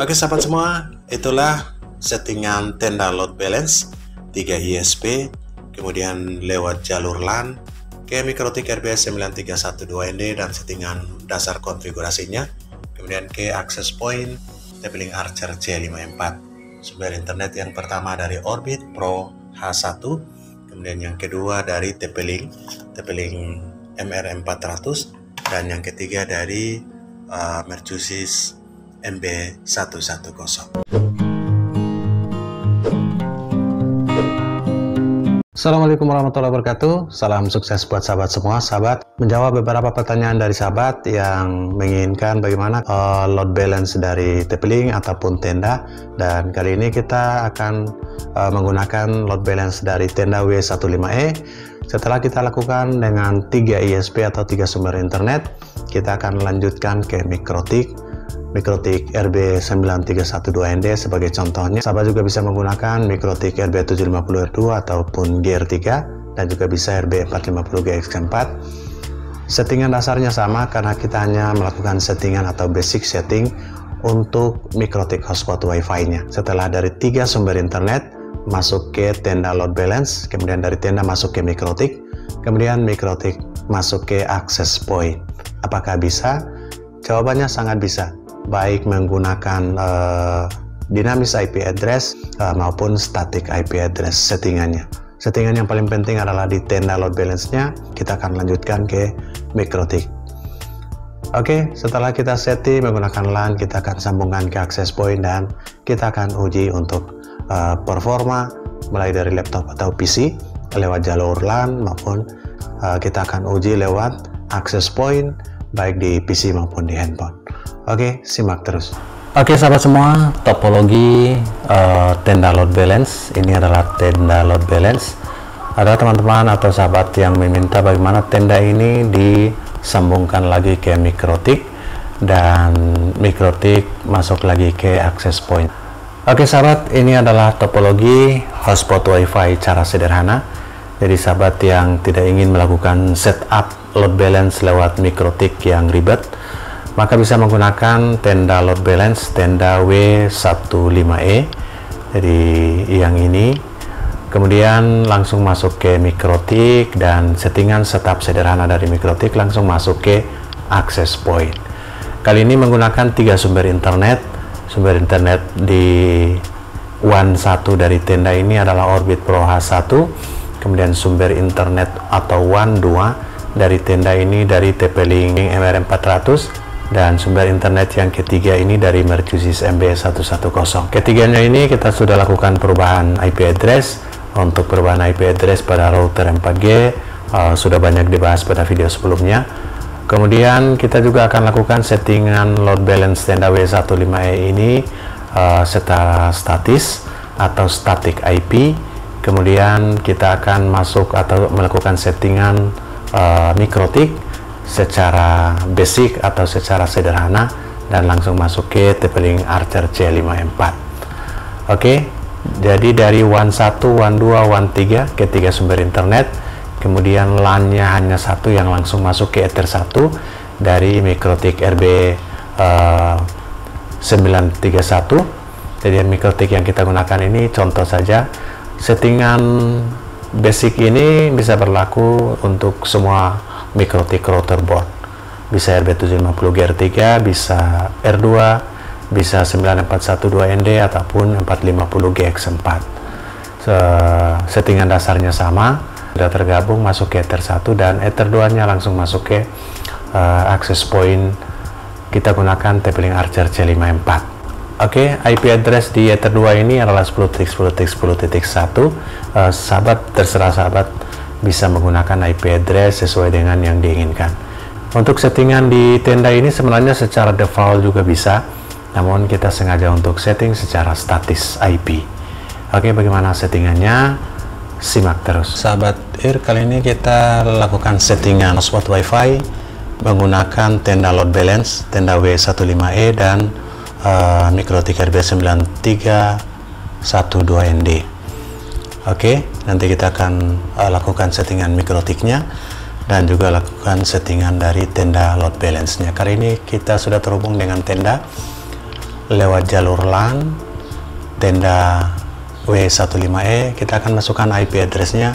Oke sahabat semua, itulah settingan tenda load balance 3 ISP, kemudian lewat jalur LAN ke Mikrotik RBS 9312ND dan settingan dasar konfigurasinya, kemudian ke access point TP-Link Archer C54. Sumber internet yang pertama dari Orbit Pro H1, kemudian yang kedua dari TP-Link MR400, dan yang ketiga dari Mercusis MB110. Assalamualaikum warahmatullahi wabarakatuh. Salam sukses buat sahabat semua. Sahabat, menjawab beberapa pertanyaan dari sahabat yang menginginkan bagaimana load balance dari TP-Link ataupun tenda. Dan kali ini kita akan menggunakan load balance dari tenda W15E. Setelah kita lakukan dengan 3 ISP atau 3 sumber internet, kita akan lanjutkan ke Mikrotik RB9312ND sebagai contohnya. Sahabat juga bisa menggunakan Mikrotik RB750R2 ataupun GR3, dan juga bisa RB450GX4. Settingan dasarnya sama karena kita hanya melakukan settingan atau basic setting untuk Mikrotik hotspot Wi-Fi-nya. Setelah dari 3 sumber internet masuk ke tenda load balance, kemudian dari tenda masuk ke Mikrotik, kemudian Mikrotik masuk ke access point. Apakah bisa? Jawabannya sangat bisa, baik menggunakan dinamis IP address maupun static IP address settingannya. Settingan yang paling penting adalah di tenda load balance-nya. Kita akan lanjutkan ke Mikrotik. Oke, setelah kita setting menggunakan LAN, kita akan sambungkan ke access point dan kita akan uji untuk performa mulai dari laptop atau PC lewat jalur LAN, maupun kita akan uji lewat access point baik di PC maupun di handphone. Oke, simak terus. Oke sahabat semua, topologi tenda load balance ini adalah tenda load balance. Ada teman-teman atau sahabat yang meminta bagaimana tenda ini disambungkan lagi ke Mikrotik dan Mikrotik masuk lagi ke access point. Oke sahabat, ini adalah topologi hotspot Wi-Fi cara sederhana. Jadi sahabat yang tidak ingin melakukan setup load balance lewat Mikrotik yang ribet, maka bisa menggunakan tenda load balance tenda W15E. Jadi yang ini, kemudian langsung masuk ke Mikrotik dan settingan setup sederhana dari Mikrotik langsung masuk ke access point. Kali ini menggunakan 3 sumber internet. Sumber internet di WAN 1 dari tenda ini adalah Orbit Pro H1, kemudian sumber internet atau WAN 2 dari tenda ini dari TP-Link MR400, dan sumber internet yang ketiga ini dari Mercusis MB110. Ketiganya ini kita sudah lakukan perubahan IP address. Untuk perubahan IP address pada router 4G sudah banyak dibahas pada video sebelumnya. Kemudian kita juga akan lakukan settingan load balance tenda W15E ini secara statis atau static IP. Kemudian kita akan masuk atau melakukan settingan Mikrotik secara basic atau secara sederhana dan langsung masuk ke TP-Link Archer C54. Oke, jadi dari WAN 1, WAN 2, WAN 3 ke 3 sumber internet, kemudian LAN-nya hanya satu yang langsung masuk ke Ether 1 dari Mikrotik RB931. Jadi Mikrotik yang kita gunakan ini contoh saja. Settingan basic ini bisa berlaku untuk semua Mikrotik router board, bisa RB750GR3, bisa R2, bisa 9412ND ataupun 450GX4. Settingan dasarnya sama, sudah tergabung masuk ke Ether 1 dan Ether 2 nya langsung masuk ke access point. Kita gunakan TP-Link Archer C54. Oke, IP address di Ether 2 ini adalah 10.10.10.1. Sahabat, terserah sahabat bisa menggunakan IP address sesuai dengan yang diinginkan. Untuk settingan di tenda ini sebenarnya secara default juga bisa, namun kita sengaja untuk setting secara statis IP. Oke, bagaimana settingannya? Simak terus. Sahabat kali ini kita lakukan settingan hotspot Wi-Fi menggunakan tenda load balance tenda W15E dan Mikrotik RB9312ND. Oke, nanti kita akan lakukan settingan Mikrotiknya dan juga lakukan settingan dari tenda load balance-nya. Kali ini kita sudah terhubung dengan tenda lewat jalur LAN tenda W15E. Kita akan masukkan IP address-nya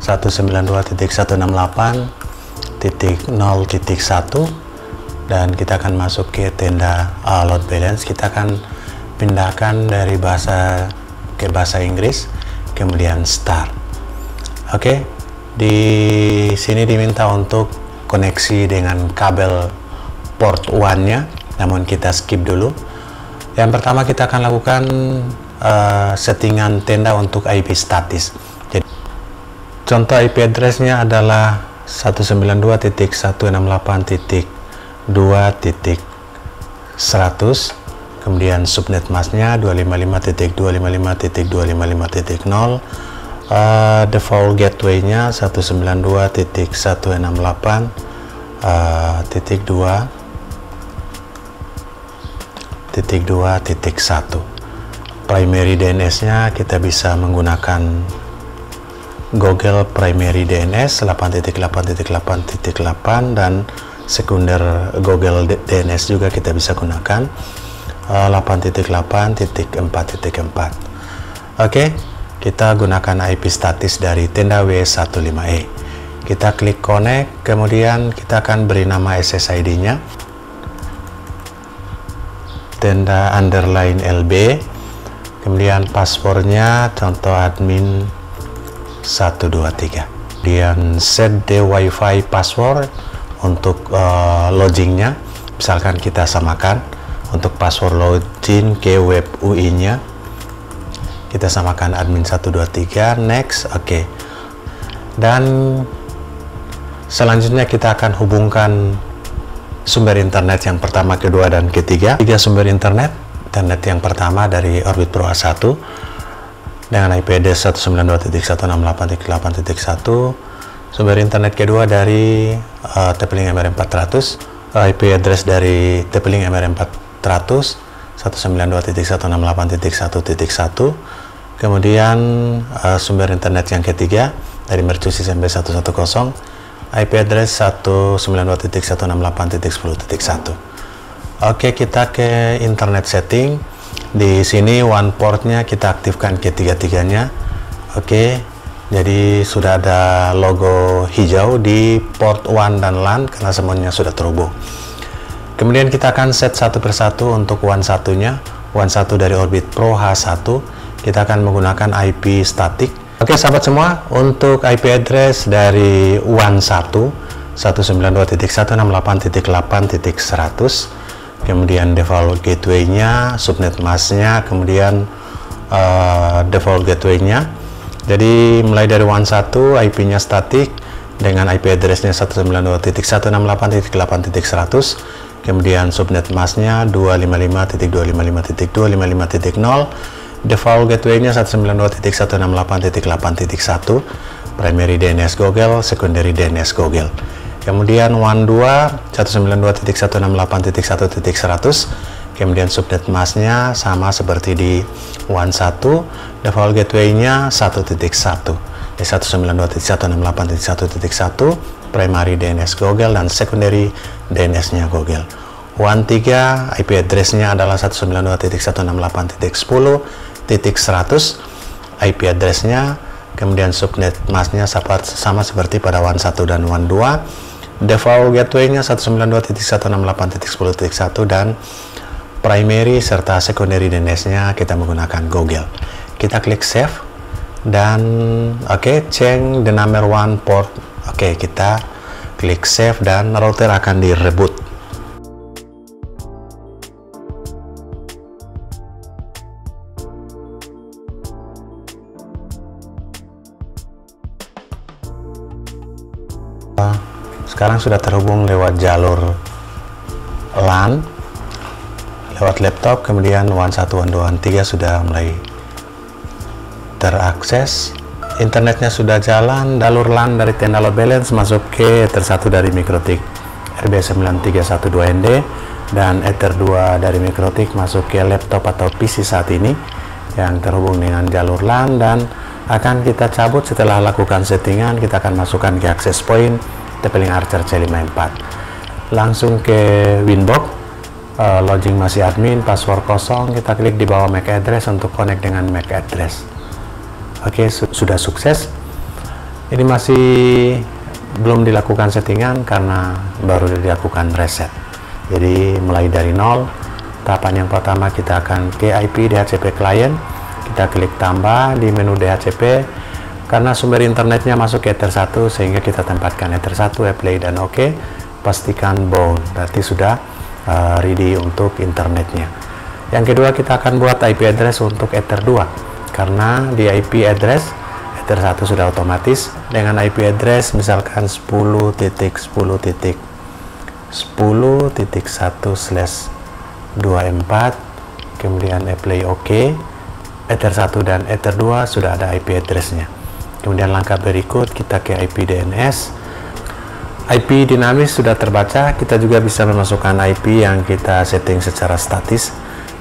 192.168.0.1 dan kita akan masuk ke tenda load balance. Kita akan pindahkan dari bahasa ke bahasa Inggris, kemudian start. Oke, di sini diminta untuk koneksi dengan kabel port 1-nya, namun kita skip dulu. Yang pertama kita akan lakukan settingan tenda untuk IP statis. Jadi, contoh IP address-nya adalah 192.168.2.100, kemudian subnet mask-nya 255.255.255.0, default gateway-nya 192.168.2.2.1. Primary DNS-nya kita bisa menggunakan Google Primary DNS 8.8.8.8 dan sekunder Google DNS juga kita bisa gunakan 8.8.4.4. Oke, kita gunakan IP statis dari tenda W15E. Kita klik connect, kemudian kita akan beri nama SSID-nya tenda underline LB, kemudian passwordnya contoh admin 123. Kemudian set the wifi password untuk login-nya, misalkan kita samakan untuk password login ke web UI-nya, kita samakan admin 123, next. Oke. Dan selanjutnya kita akan hubungkan sumber internet yang pertama, kedua, dan ketiga. 3 sumber internet. Internet yang pertama dari Orbit Pro A1 dengan IP address 192.168.8.1. Sumber internet kedua dari TP-Link MR400, IP address dari TP-Link MR400 192.168.1.1. Kemudian sumber internet yang ketiga dari Mercury SMP110, IP address 192.168.10.1. Oke, kita ke internet setting. Di sini one portnya kita aktifkan ketiga-tiganya. Oke, jadi sudah ada logo hijau di port 1 dan LAN karena semuanya sudah terhubung. Kemudian kita akan set satu persatu untuk WAN 1-nya. WAN 1 dari Orbit Pro H1 kita akan menggunakan IP statik. Oke sahabat semua, untuk IP address dari WAN 1 192.168.8.100, kemudian default gateway-nya, subnet mask-nya, kemudian default gateway-nya. Jadi mulai dari WAN 1 IP-nya statik dengan IP address-nya 192.168.8.100, kemudian subnet mask-nya 255.255.255.0, default gateway-nya 192.168.8.1, primary DNS Google, secondary DNS Google. Kemudian WAN 2 192.168.1.100, kemudian subnet mask-nya sama seperti di WAN 1, default gateway-nya 1.1, 192.168.1.1, primary DNS Google dan secondary DNS-nya Google. WAN 3 IP address-nya adalah 192.168.10.100 IP address-nya, kemudian subnet mask-nya sama seperti pada WAN 1 dan WAN 2. Default gateway-nya 192.168.10.1 dan primary serta secondary DNS-nya kita menggunakan Google. Kita klik save dan oke, change the number one port. Oke, kita klik save dan router akan di-reboot. Sekarang sudah terhubung lewat jalur LAN, lewat laptop, kemudian WAN 1, WAN 2, WAN 3 sudah mulai terakses. Internetnya sudah jalan, jalur LAN dari tenda load balance masuk ke Ether 1 dari Mikrotik RB9312ND dan Ether 2 dari Mikrotik masuk ke laptop atau PC saat ini yang terhubung dengan jalur LAN, dan akan kita cabut setelah lakukan settingan. Kita akan masukkan ke access point TP-Link Archer C54, langsung ke Winbox. login masih admin, password kosong, kita klik di bawah MAC address untuk connect dengan MAC address. Oke, sudah sukses. Ini masih belum dilakukan settingan karena baru dilakukan reset. Jadi mulai dari nol. Tahapan yang pertama kita akan ke IP DHCP client. Kita klik tambah di menu DHCP. Karena sumber internetnya masuk ke Ether 1 sehingga kita tempatkan Ether 1, apply dan OK. Pastikan bound, berarti sudah ready untuk internetnya. Yang kedua kita akan buat IP address untuk Ether 2. Karena di IP address Ether 1 sudah otomatis dengan IP address misalkan 10.10.10.1/24, kemudian apply OK. Ether 1 dan Ether 2 sudah ada IP addressnya. Kemudian langkah berikut kita ke IP DNS. IP dinamis sudah terbaca, kita juga bisa memasukkan IP yang kita setting secara statis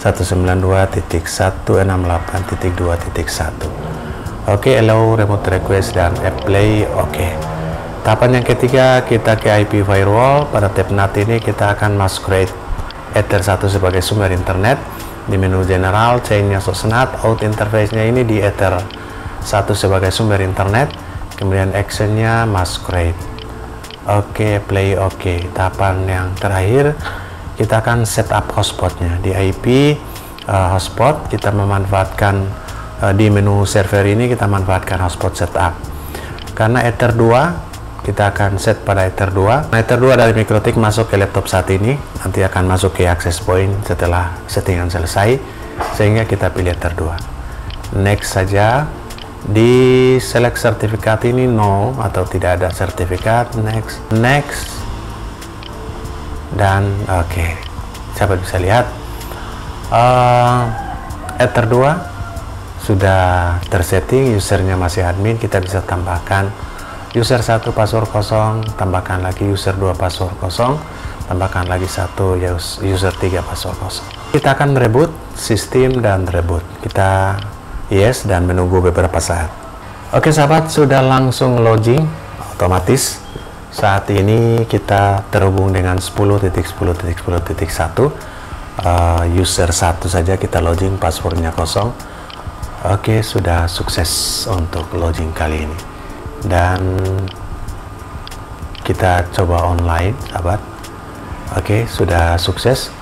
192.168.2.1. Oke, allow remote request dan apply OK. Tahapan yang ketiga kita ke IP firewall. Pada tab NAT ini kita akan masquerade Ether 1 sebagai sumber internet. Di menu general, chainnya source NAT, out interface-nya ini di Ether 1 sebagai sumber internet. Kemudian actionnya masquerade. Oke, play OK. Tahapan yang terakhir kita akan setup hotspotnya. Di IP hotspot kita memanfaatkan di menu server ini kita manfaatkan hotspot setup. Karena Ether 2 kita akan set pada Ether 2. Nah, Ether 2 dari MikroTik masuk ke laptop saat ini, nanti akan masuk ke access point setelah settingan selesai, sehingga kita pilih Ether 2. Next saja. Di select sertifikat ini no atau tidak ada sertifikat. Next dan oke. Sahabat bisa lihat Ether 2 sudah tersetting, usernya masih admin. Kita bisa tambahkan user 1 password kosong, tambahkan lagi user 2 password kosong, tambahkan lagi satu user 3 password kosong. Kita akan reboot sistem dan reboot. Kita yes dan menunggu beberapa saat. Oke sahabat, sudah langsung login otomatis. Saat ini kita terhubung dengan 10.10.10.1. User 1 saja kita login, passwordnya kosong. Oke, sudah sukses untuk login kali ini. Dan kita coba online, sahabat. Oke, sudah sukses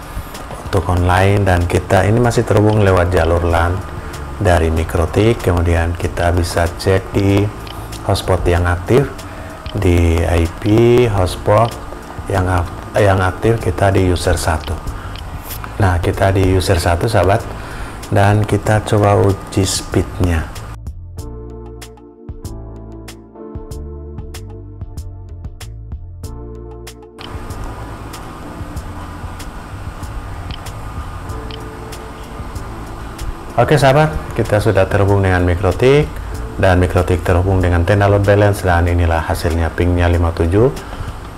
untuk online dan kita ini masih terhubung lewat jalur LAN dari MikroTik. Kemudian kita bisa cek di hotspot yang aktif, di IP hotspot yang aktif kita di user 1. Nah, kita di user 1 sahabat. Dan kita coba uji speednya. Oke sahabat, kita sudah terhubung dengan MikroTik dan MikroTik terhubung dengan tenda load balance, dan inilah hasilnya. Pingnya 57,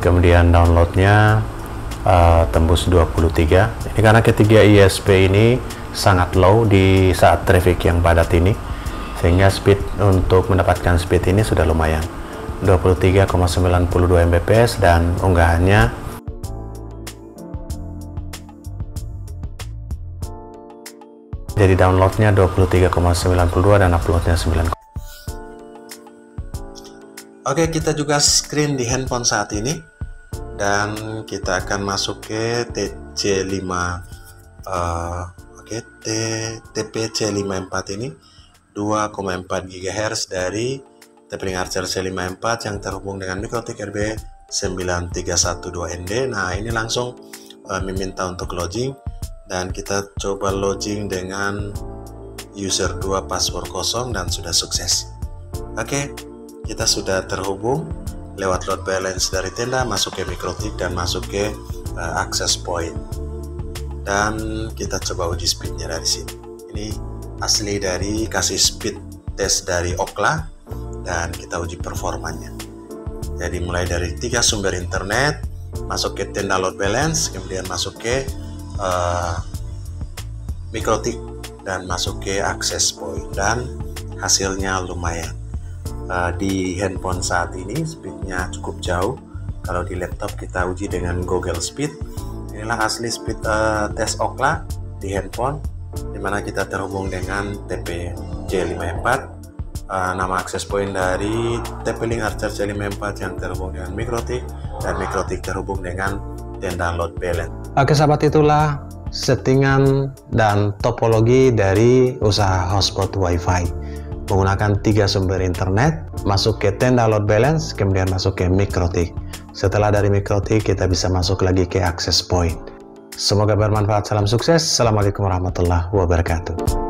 kemudian downloadnya tembus 23. Ini karena ketiga ISP ini sangat low di saat traffic yang padat ini, sehingga speed untuk mendapatkan speed ini sudah lumayan, 23,92 Mbps, dan unggahannya jadi downloadnya 23,92 dan uploadnya 9. Oke, kita juga screen di handphone saat ini dan kita akan masuk ke TC5 TPC54 ini 2,4 GHz dari Tapering Archer C54 yang terhubung dengan MikroTik RB9312ND. Nah, ini langsung meminta untuk login dan kita coba login dengan user 2 password kosong dan sudah sukses. Oke, kita sudah terhubung lewat load balance dari tenda, masuk ke MikroTik dan masuk ke access point. Dan kita coba uji speednya dari sini. Ini asli dari kasih speed test dari Ookla dan kita uji performanya. Jadi mulai dari 3 sumber internet, masuk ke tenda load balance, kemudian masuk ke MikroTik dan masuk ke access point, dan hasilnya lumayan. Di handphone saat ini speednya cukup jauh. Kalau di laptop kita uji dengan Google Speed, Inilah asli speed test Ookla di handphone, dimana kita terhubung dengan TP J54. Nama access point dari TP-Link Archer J54 yang terhubung dengan Mikrotik, dan Mikrotik terhubung dengan tenda load balance. Oke sahabat, itulah settingan dan topologi dari usaha hotspot WiFi menggunakan 3 sumber internet, masuk ke tenda load balance, kemudian masuk ke Mikrotik. Setelah dari Mikrotik kita bisa masuk lagi ke access point. Semoga bermanfaat. Salam sukses. Assalamualaikum warahmatullahi wabarakatuh.